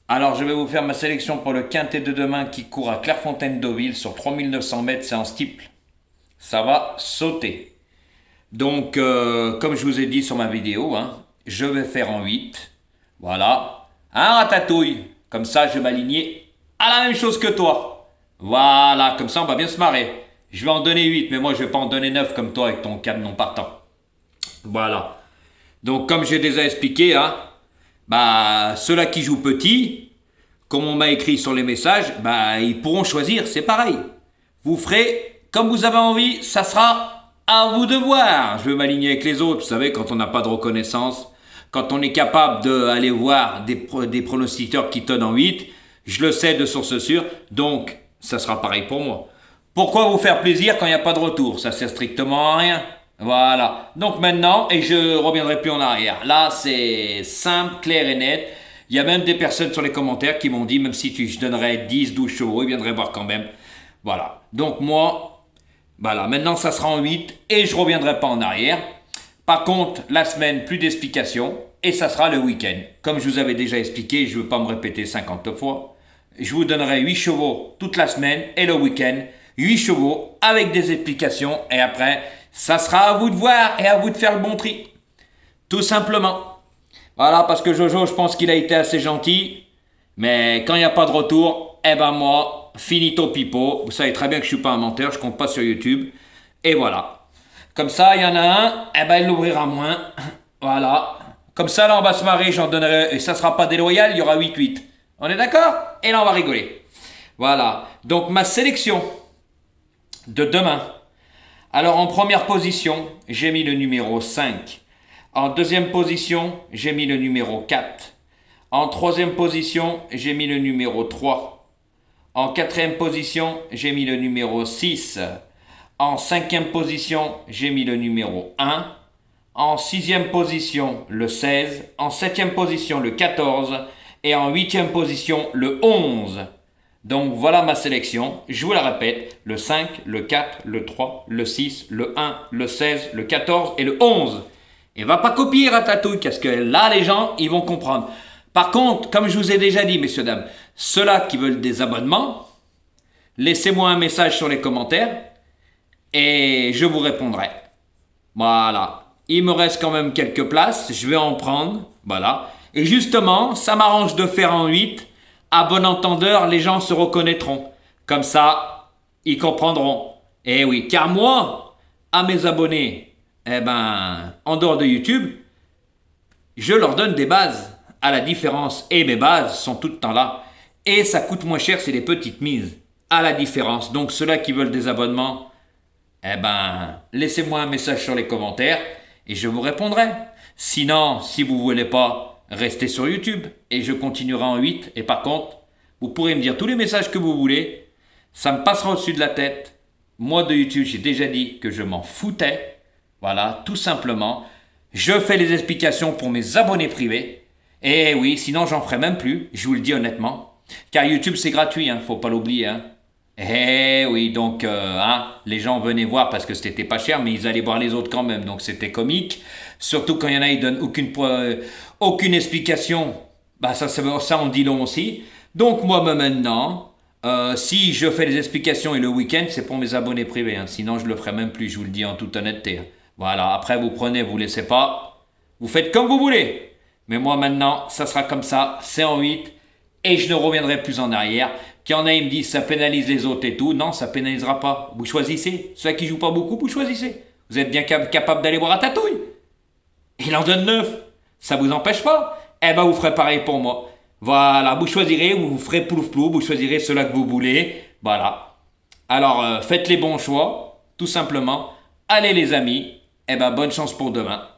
Alors, je vais vous faire ma sélection pour le quintet de demain qui court à Clairefontaine-Deauville sur 3900 mètres, c'est en steeple. Ça va sauter. Donc, comme je vous ai dit sur ma vidéo, je vais faire en 8. Voilà. Un ratatouille. Comme ça, je vais m'aligner à la même chose que toi. Voilà, comme ça, on va bien se marrer. Je vais en donner 8, mais moi, je vais pas en donner 9 comme toi avec ton cadenon partant. Voilà. Donc, comme j'ai déjà expliqué, ceux-là qui jouent petit, comme on m'a écrit sur les messages, ils pourront choisir, c'est pareil. Vous ferez comme vous avez envie, ça sera à vous de voir. Je vais m'aligner avec les autres, vous savez, quand on n'a pas de reconnaissance, quand on est capable d'aller voir des pronostiqueurs qui donnent en 8, je le sais de source sûre, donc ça sera pareil pour moi. Pourquoi vous faire plaisir quand il n'y a pas de retour? Ça sert strictement à rien. Voilà. Donc maintenant, et je reviendrai plus en arrière. Là, c'est simple, clair et net. Il y a même des personnes sur les commentaires qui m'ont dit, même si je donnerais 10, 12 chevaux, ils viendraient voir quand même. Voilà. Donc moi, voilà. Maintenant, ça sera en 8 et je reviendrai pas en arrière. Par contre, la semaine, plus d'explications et ça sera le week-end. Comme je vous avais déjà expliqué, je ne veux pas me répéter 50 fois. Je vous donnerai 8 chevaux toute la semaine et le week-end. 8 chevaux avec des explications et après, ça sera à vous de voir et à vous de faire le bon tri. Tout simplement. Voilà, parce que Jojo, je pense qu'il a été assez gentil. Mais quand il n'y a pas de retour, moi, finito pipo. Vous savez très bien que je ne suis pas un menteur, je compte pas sur YouTube. Et voilà. Comme ça, il y en a un, il l'ouvrira moins. Voilà. Comme ça, là, on va se marrer, j'en donnerai. Et ça ne sera pas déloyal, il y aura 8-8. On est d'accord? Et là, on va rigoler. Voilà. Donc, ma sélection de demain. Alors, en première position, j'ai mis le numéro 5. En deuxième position, j'ai mis le numéro 4. En troisième position, j'ai mis le numéro 3. En quatrième position, j'ai mis le numéro 6. En cinquième position, j'ai mis le numéro 1. En sixième position, le 16. En septième position, le 14. Et en huitième position, le 11. Donc voilà ma sélection. Je vous la répète. Le 5, le 4, le 3, le 6, le 1, le 16, le 14 et le 11. Et va pas copier Ratatouille, parce que là, les gens, ils vont comprendre. Par contre, comme je vous ai déjà dit, messieurs, dames, ceux-là qui veulent des abonnements, laissez-moi un message sur les commentaires et je vous répondrai. Voilà. Il me reste quand même quelques places, je vais en prendre. Voilà. Et justement, ça m'arrange de faire en 8. À bon entendeur, les gens se reconnaîtront. Comme ça, ils comprendront. Eh oui, car moi, à mes abonnés, en dehors de YouTube, je leur donne des bases à la différence. Et mes bases sont tout le temps là. Et ça coûte moins cher, c'est des petites mises. À la différence. Donc ceux-là qui veulent des abonnements, laissez-moi un message sur les commentaires et je vous répondrai. Sinon, si vous ne voulez pas, restez sur YouTube et je continuerai en 8. Et par contre, vous pourrez me dire tous les messages que vous voulez. Ça me passera au-dessus de la tête. Moi de YouTube, j'ai déjà dit que je m'en foutais. Voilà, tout simplement. Je fais les explications pour mes abonnés privés. Et oui, sinon j'en ferai même plus, je vous le dis honnêtement. Car YouTube c'est gratuit, faut pas l'oublier. Eh oui, donc les gens venaient voir parce que c'était pas cher, mais ils allaient voir les autres quand même, donc c'était comique. Surtout quand il y en a, ils donnent aucune explication. Ça on dit long aussi. Donc moi maintenant, si je fais les explications et le week-end, c'est pour mes abonnés privés. Sinon je le ferai même plus, je vous le dis en toute honnêteté. Voilà, après vous prenez, vous laissez pas. Vous faites comme vous voulez. Mais moi maintenant, ça sera comme ça, c'est en 8. Et je ne reviendrai plus en arrière. Qu'il y en a, ils me disent ça pénalise les autres et tout. Non, ça pénalisera pas. Vous choisissez. Ceux qui jouent pas beaucoup, vous choisissez. Vous êtes bien capable d'aller voir Ratatouille. Il en donne 9. Ça vous empêche pas? Vous ferez pareil pour moi. Voilà, vous choisirez, vous ferez plouf-plouf, vous choisirez ceux-là que vous voulez. Voilà. Alors, faites les bons choix, tout simplement. Allez les amis, bonne chance pour demain.